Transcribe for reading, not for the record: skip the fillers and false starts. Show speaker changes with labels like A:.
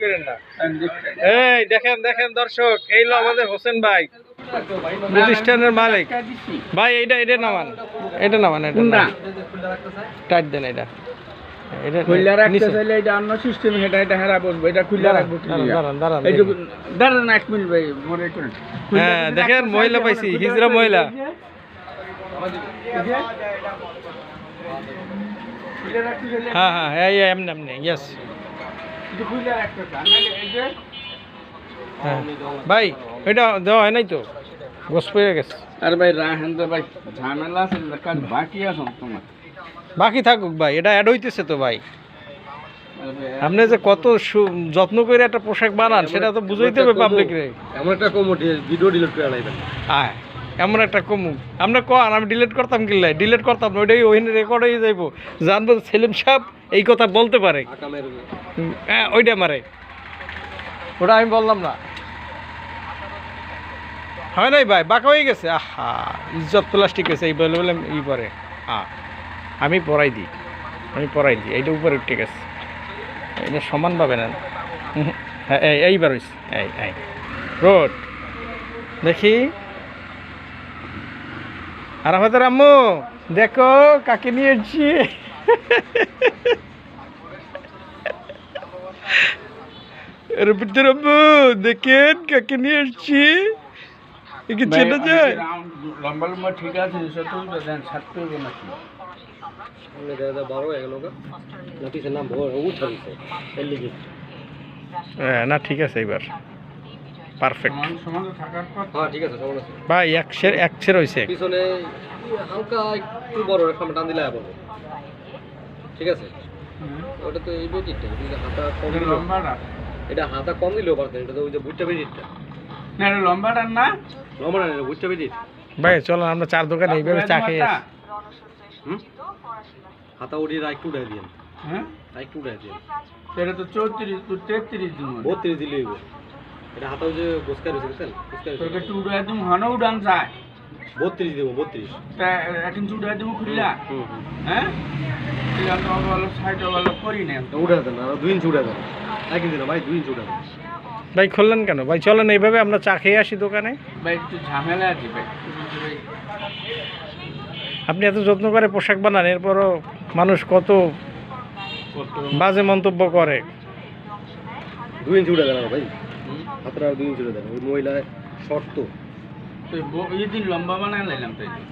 A: করেন না। এই দেখেন দেখেন দর্শক, এই হলো আমাদের হোসেন ভাই, প্রতিষ্ঠানের মালিক। ভাই এইটা এটা নামান, এটা নামান, এটা না টাইট দেন, এটা এটা
B: খুললা রাখতে
A: নিচে।
B: চাইলে এটা অন্য সিস্টেম, এটা হেরা বসবো, এটা খুললা রাখবো কি
A: দাঁড়ান
B: লিগা?
A: দাঁড়ান দাঁড়ান
B: এই যে
A: দেখি।
B: দাঁড়ান এক মিনিট ভাই, মনে করেন।
A: হ্যাঁ দেখেন মহিলা পাইছি, হিজড়া মহিলা। হ্যাঁ হ্যাঁ এই এমনি এমনি, ইয়েস। হ্যাঁ ভাই এটা দেওয়া হয় নাই তো, গোস পেয়ে গেছে।
B: আরে ভাই রাহেন তো ভাই, ঝামেলা আছে, কাজ বাকি আছে তোমার।
A: বাকি থাকুক ভাই, এটা অ্যাড হইতেছে তো ভাই।
B: আরে ভাই,
A: আপনি যে কত যত্ন করে একটা পোশাক বানান সেটা তো বুঝাইতে হবে পাবলিক রে।
C: এমন একটা কমোডি ভিডিও ডিলিট করে লাইবেন।
A: আয় এমন একটা কমু আমরা কন, আমি ডিলিট করতাম কিল্লাই, ডিলিট করতাম না, ওইটাই ওইখানে রেকর্ড হয়ে যাইবো, জানবো সেলিম সাহেব এই কথা বলতে পারে।
C: আকামের
A: হ্যাঁ ওইটা মারে, ওটা আমি বললাম না। হয় নাই ভাই, বাঁকা হয়ে গেছে। আহা ইজ্জত প্লাস্টিক হয়েছে, এই বলে বলে ই পরে। হ্যাঁ আমি পড়াই দিই, আমি পড়াই দিই, এইটা উপরে ঠিক আছে, এটা সমানভাবে নেন। হ্যাঁ এইবার হয়েছে, এই রোড দেখি। আর আমাদের আম্মু দেখো কাকে নিয়ে এসছি। রবিদ্র আম্মু দেখেন কাকে নিয়ে এসছি, একে চেনা যায়?
B: লম্বা লম্বা ঠিক আছে, সত্তর দেন, 70 নাকি?
C: সামনে দাদা 12 হয়ে গেল গা। নোটিসের নাম ভোর উঠা দিছে এর লিগে।
A: হ্যাঁ না ঠিক আছে, এবার পারফেক্ট
B: সমান সমান তো থাকার কথা।
C: হ্যাঁ ঠিক আছে, সমান আছে।
A: ভাই এক সের হয়েছে।
C: পিছনে হালকা একটু বড় একটা টান দিলে বলবো। ঠিক আছে, ওটা তো এই বেটিটা, এটা হাতা কম দিল।
B: লম্বাটা
C: এটা হাতা কম দিলেও পারতেন, এটা তো ওই যে বুটটা বেটিটা।
B: না, এটা লম্বাটা না।
C: লম্বা না, এটা বুটটা বেটির।
A: ভাই চলো আমরা চার দোকানে এইভাবে চা খেয়ে আসি।
C: হুম, হাতা উড়িয়ে একটু উঠাই দিন,
B: হ্যাঁ,
C: একটু উঠাই দিন।
B: এটা তো 34, তো 33 দিন।
C: 32 দিলে হইব। এটা হাতা ওই যে গোসকা রয়েছে বুঝছেন, গোসকা
B: তোকে
C: রয়েছে।
B: একটু উড়াই দিম, হন উড়ান যায়।
C: 32 দেবো, 32।
B: তা এখন উড়াই দিম খুললা,
C: হুম।
B: হ্যাঁ? ঠিক আছে, ভালো সাইড ভালো করি না।
C: উঠে দেন, আর 2 ইঞ্চি উঠে দেন। 1 ইঞ্চি না ভাই, 2 ইঞ্চি উঠে দেন।
A: ভাই খুললেন কেন ভাই? চলেন এইভাবে আমরা চা খেয়ে আসি দোকানে।
B: ভাই একটু ঝামেলা আছে ভাই।
A: আপনি এত যত্ন করে পোশাক বানান, এরপরও মানুষ কত বাজে মন্তব্য করে।
C: 2 ইঞ্চি উঠে দেন ভাই, হাতটা 2 ইঞ্চি উঠে দেন। ওই মহিলা শর্ট তো।
B: তো এই দিন লম্বা বানায় লাইলাম তাই।